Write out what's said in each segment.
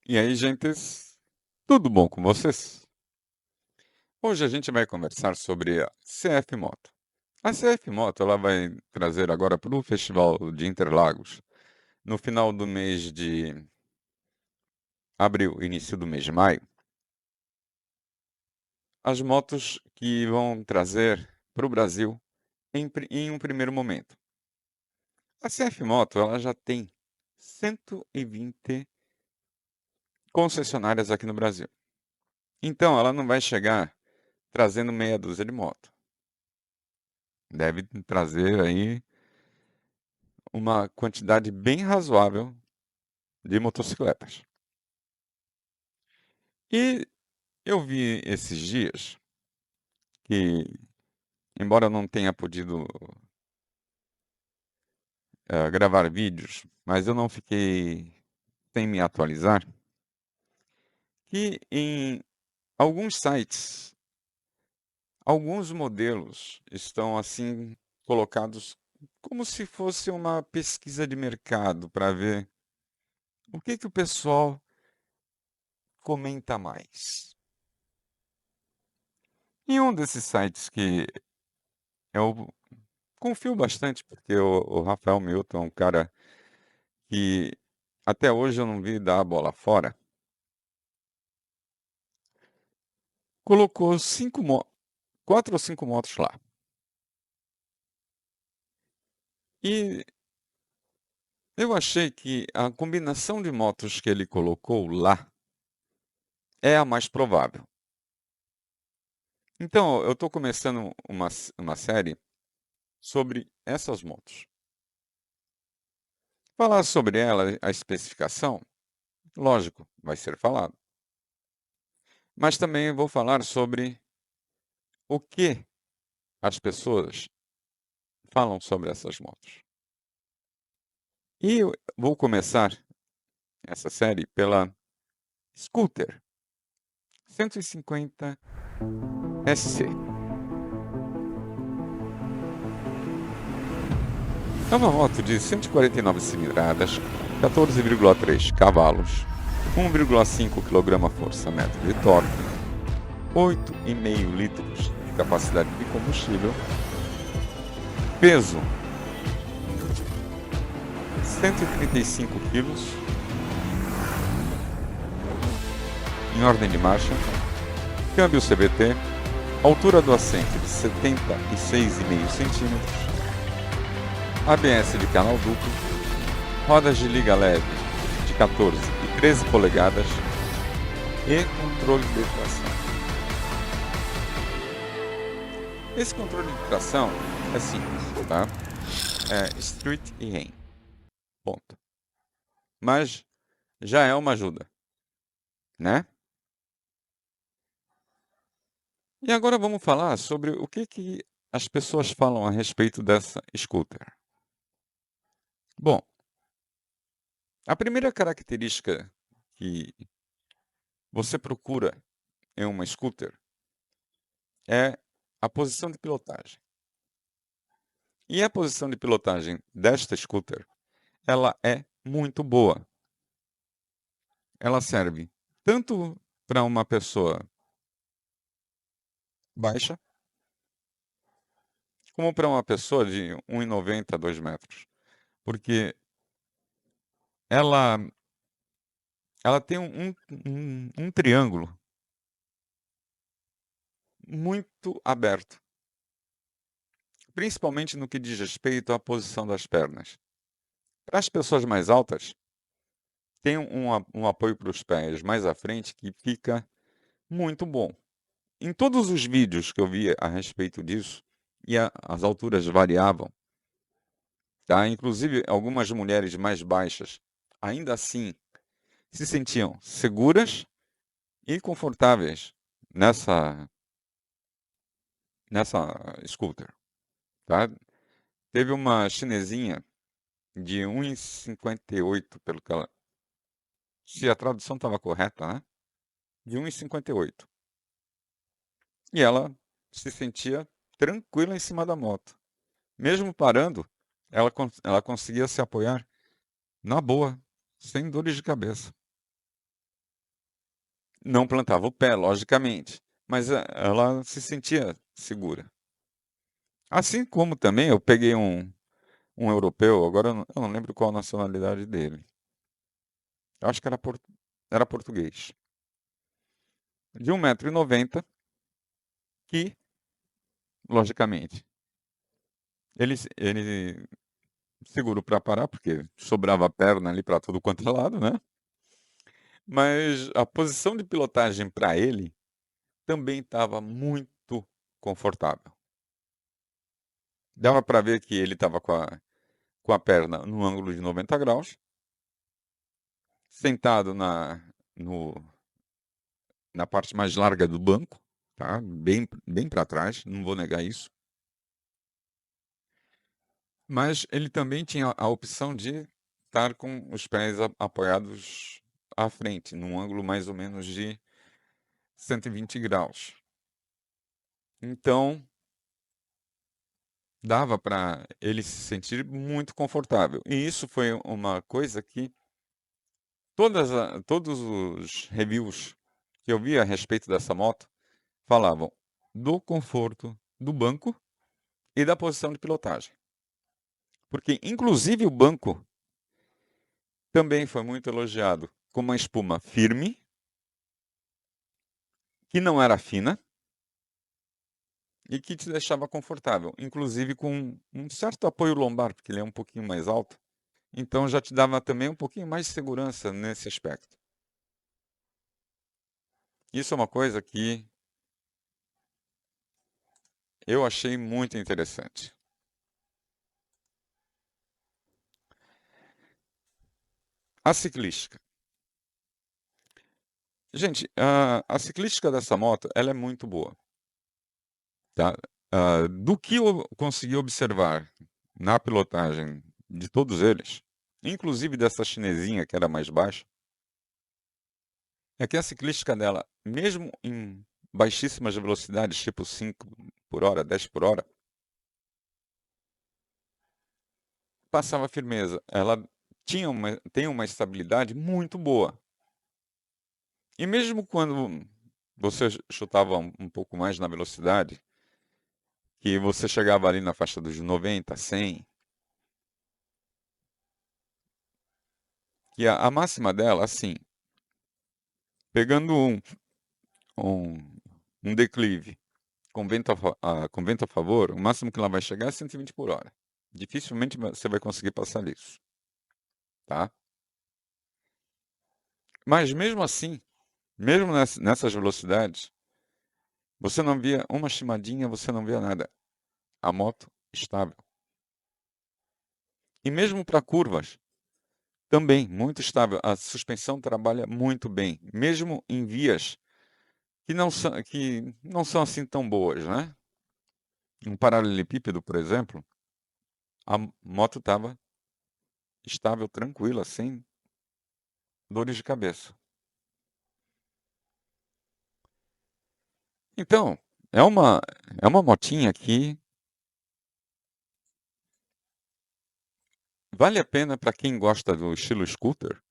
E aí, gentes, tudo bom com vocês? Hoje a gente vai conversar sobre a CF Moto. A CF Moto ela vai trazer agora para o Festival de Interlagos, no final do mês de abril, início do mês de maio, as motos que vão trazer para o Brasil em um primeiro momento. A CF Moto ela já tem 120 concessionárias aqui no Brasil. Então ela não vai chegar trazendo meia dúzia de moto. Deve trazer aí uma quantidade bem razoável de motocicletas. E eu vi esses dias que, embora eu não tenha podido gravar vídeos, mas eu não fiquei sem me atualizar, que em alguns sites, alguns modelos estão assim colocados como se fosse uma pesquisa de mercado para ver o que que o pessoal comenta mais. Em um desses sites que eu confio bastante, porque o Rafael Milton é um cara que até hoje eu não vi dar a bola fora. Colocou 4 ou 5 motos lá. E eu achei que a combinação de motos que ele colocou lá é a mais provável. Então, eu estou começando uma série sobre essas motos. Falar sobre ela, a especificação, lógico, vai ser falado. Mas também vou falar sobre o que as pessoas falam sobre essas motos. E eu vou começar essa série pela Scooter 150 SC. É uma moto de 149 cilindradas, 14,3 cavalos, 1,5 kgfm de torque, 8,5 litros de capacidade de combustível, peso 135 kg, em ordem de marcha, câmbio CVT, altura do assento de 76,5 cm, ABS de canal duplo, rodas de liga leve de 14 e 13 polegadas e controle de tração. Esse controle de tração é simples, tá? É Street e Rain, ponto. Mas já é uma ajuda, né? E agora vamos falar sobre o que as pessoas falam a respeito dessa scooter. Bom, a primeira característica que você procura em uma scooter é a posição de pilotagem. E a posição de pilotagem desta scooter, ela é muito boa. Ela serve tanto para uma pessoa baixa, como para uma pessoa de 1,90 a 2 metros. Porque ela, ela tem um triângulo muito aberto, principalmente no que diz respeito à posição das pernas. Para as pessoas mais altas, tem um apoio para os pés mais à frente que fica muito bom. Em todos os vídeos que eu vi a respeito disso, as alturas variavam, tá? Inclusive, algumas mulheres mais baixas, ainda assim, se sentiam seguras e confortáveis nessa, nessa scooter, tá? Teve uma chinesinha de 1,58, pelo que ela... Se a tradução estava correta, né? De 1,58. E ela se sentia tranquila em cima da moto. Mesmo parando, ela conseguia se apoiar na boa, sem dores de cabeça. Não plantava o pé, logicamente, mas ela se sentia segura. Assim como também eu peguei um europeu, agora eu não lembro qual a nacionalidade dele. Eu acho que era português. De 1,90 m, que, logicamente, ele seguro para parar, porque sobrava perna ali para todo quanto é lado, né? Mas a posição de pilotagem para ele também estava muito confortável. Dava para ver que ele estava com a perna no ângulo de 90 graus, sentado no, na parte mais larga do banco, tá? Bem para trás, não vou negar isso. Mas ele também tinha a opção de estar com os pés apoiados à frente, num ângulo mais ou menos de 120 graus. Então, dava para ele se sentir muito confortável. E isso foi uma coisa que todos os reviews que eu vi a respeito dessa moto falavam do conforto do banco e da posição de pilotagem. Porque, inclusive, o banco também foi muito elogiado com uma espuma firme, que não era fina e que te deixava confortável, inclusive com um certo apoio lombar, porque ele é um pouquinho mais alto. Então já te dava também um pouquinho mais de segurança nesse aspecto. Isso é uma coisa que eu achei muito interessante. A ciclística. Gente, a ciclística dessa moto, ela é muito boa, tá? Do que eu consegui observar na pilotagem de todos eles, inclusive dessa chinesinha que era mais baixa, é que a ciclística dela, mesmo em baixíssimas velocidades, tipo 5 por hora, 10 por hora, passava firmeza. Ela tem uma estabilidade muito boa. E mesmo quando você chutava um pouco mais na velocidade, que você chegava ali na faixa dos 90, 100, que a máxima dela, assim, pegando um, um declive com vento a favor, o máximo que ela vai chegar é 120 por hora. Dificilmente você vai conseguir passar disso, tá? Mas mesmo assim, mesmo nessas velocidades, você não via uma chimadinha, você não via nada. A moto estável. E mesmo para curvas, também muito estável. A suspensão trabalha muito bem, mesmo em vias que não são assim tão boas, né? Um paralelepípedo, por exemplo, a moto estava estável, tranquila, sem dores de cabeça. Então, é uma motinha que vale a pena para quem gosta do estilo scooter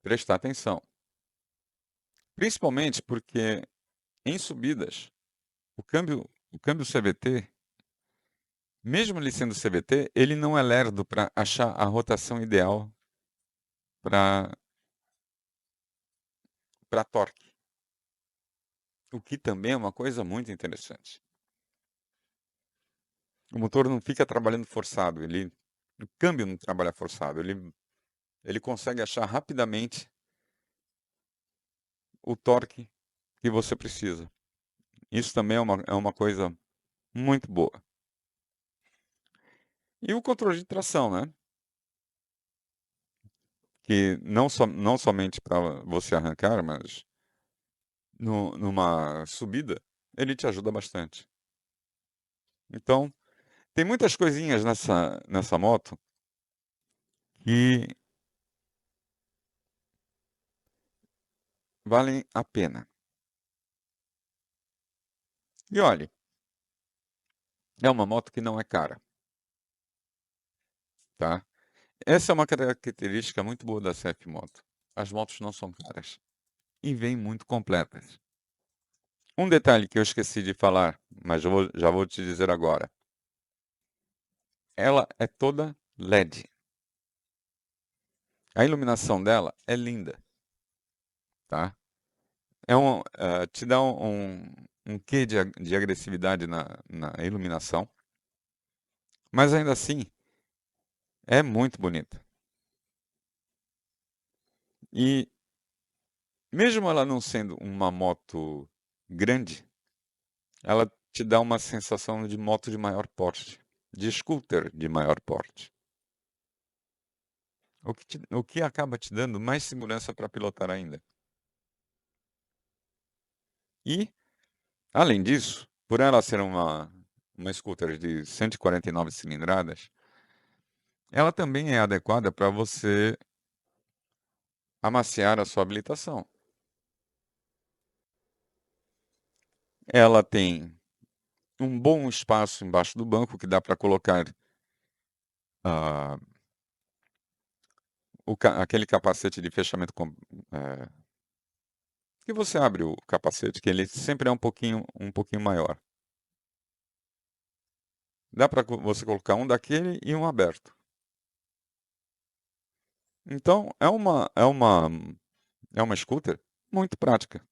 prestar atenção. Principalmente porque em subidas, o câmbio CVT, mesmo ele sendo CVT, ele não é lerdo para achar a rotação ideal para torque, o que também é uma coisa muito interessante. O motor não fica trabalhando forçado, o câmbio não trabalha forçado, ele consegue achar rapidamente o torque que você precisa. Isso também é uma coisa muito boa. E o controle de tração, né? Que não somente para você arrancar, mas numa subida, ele te ajuda bastante. Então, tem muitas coisinhas nessa moto que valem a pena. E olhe, é uma moto que não é cara, tá? Essa é uma característica muito boa da CF Moto. As motos não são caras. e vêm muito completas. Um detalhe que eu esqueci de falar, mas já vou te dizer agora. Ela é toda LED. A iluminação dela é linda, tá? Te dá um quê de agressividade na iluminação, mas ainda assim é muito bonita. E mesmo ela não sendo uma moto grande, ela te dá uma sensação de moto de maior porte, de scooter de maior porte. O que acaba te dando mais segurança para pilotar ainda. E, além disso, por ela ser uma scooter de 149 cilindradas, ela também é adequada para você amaciar a sua habilitação. Ela tem um bom espaço embaixo do banco que dá para colocar ah, aquele capacete de fechamento que você abre o capacete, que ele sempre é um pouquinho maior. Dá para você colocar um daquele e um aberto. Então, é uma scooter muito prática.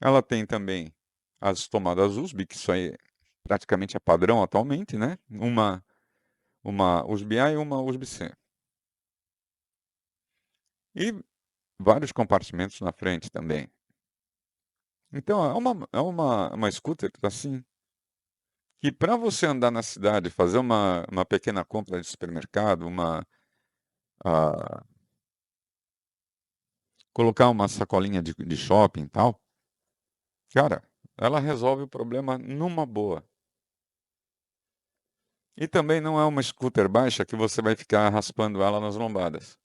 Ela tem também as tomadas USB, que isso aí praticamente é padrão atualmente, né? Uma USB-A e uma USB-C. E vários compartimentos na frente também. Então, uma scooter, assim, que para você andar na cidade, fazer uma pequena compra de supermercado, ah, colocar uma sacolinha de shopping e tal, cara, ela resolve o problema numa boa. E também não é uma scooter baixa que você vai ficar raspando ela nas lombadas.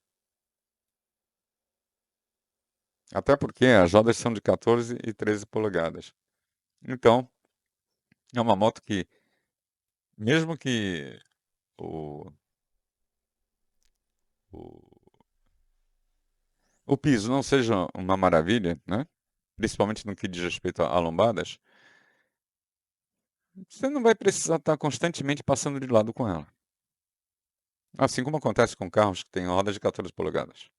Até porque as rodas são de 14 e 13 polegadas. Então, é uma moto que, mesmo que o, o, o piso não seja uma maravilha, né? Principalmente no que diz respeito a lombadas, você não vai precisar estar constantemente passando de lado com ela. Assim como acontece com carros que têm rodas de 14 polegadas.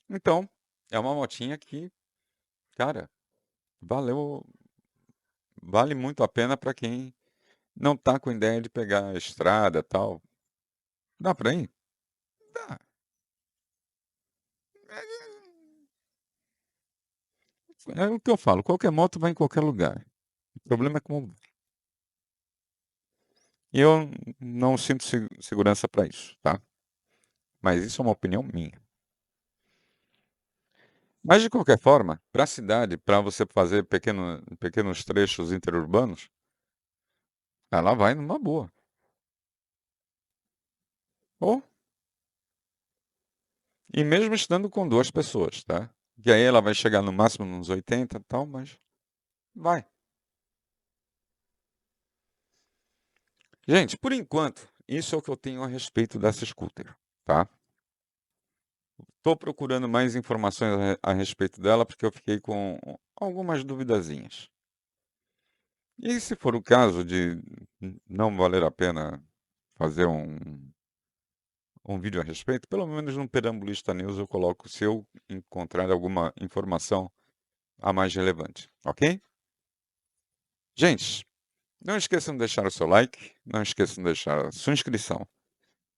Então, é uma motinha que, cara, valeu, vale muito a pena para quem não tá com ideia de pegar a estrada, tal. Dá para ir? Dá. É o que eu falo, qualquer moto vai em qualquer lugar. O problema é como eu não sinto segurança para isso, tá? Mas isso é uma opinião minha. Mas de qualquer forma, para a cidade, para você fazer pequenos trechos interurbanos, ela vai numa boa. Ou, e mesmo estando com duas pessoas, tá? Que aí ela vai chegar no máximo nos 80 e tal, mas vai. Gente, por enquanto, isso é o que eu tenho a respeito dessa scooter, tá? Estou procurando mais informações a respeito dela porque eu fiquei com algumas duvidazinhas. E se for o caso de não valer a pena fazer um vídeo a respeito, pelo menos no Perambulista News eu coloco se eu encontrar alguma informação a mais relevante, ok? Gente, não esqueçam de deixar o seu like, não esqueçam de deixar a sua inscrição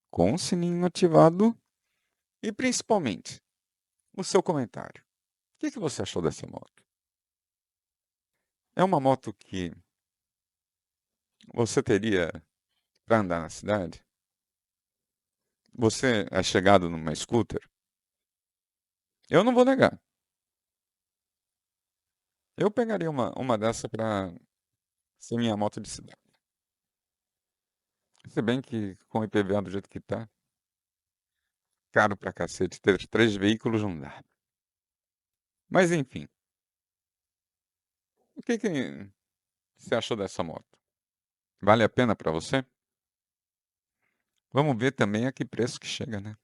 com o sininho ativado e principalmente o seu comentário. O que você achou dessa moto? É uma moto que você teria para andar na cidade? Você é chegado numa scooter? Eu não vou negar. Eu pegaria uma dessa para ser minha moto de cidade. Se bem que com o IPVA do jeito que tá, caro pra cacete. Ter três veículos não dá. Mas enfim, o que você achou dessa moto? Vale a pena para você? Vamos ver também a que preço que chega, né?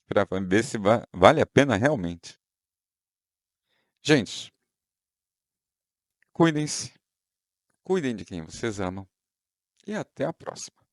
para ver se vale a pena realmente. Gente, cuidem-se, cuidem de quem vocês amam e até a próxima.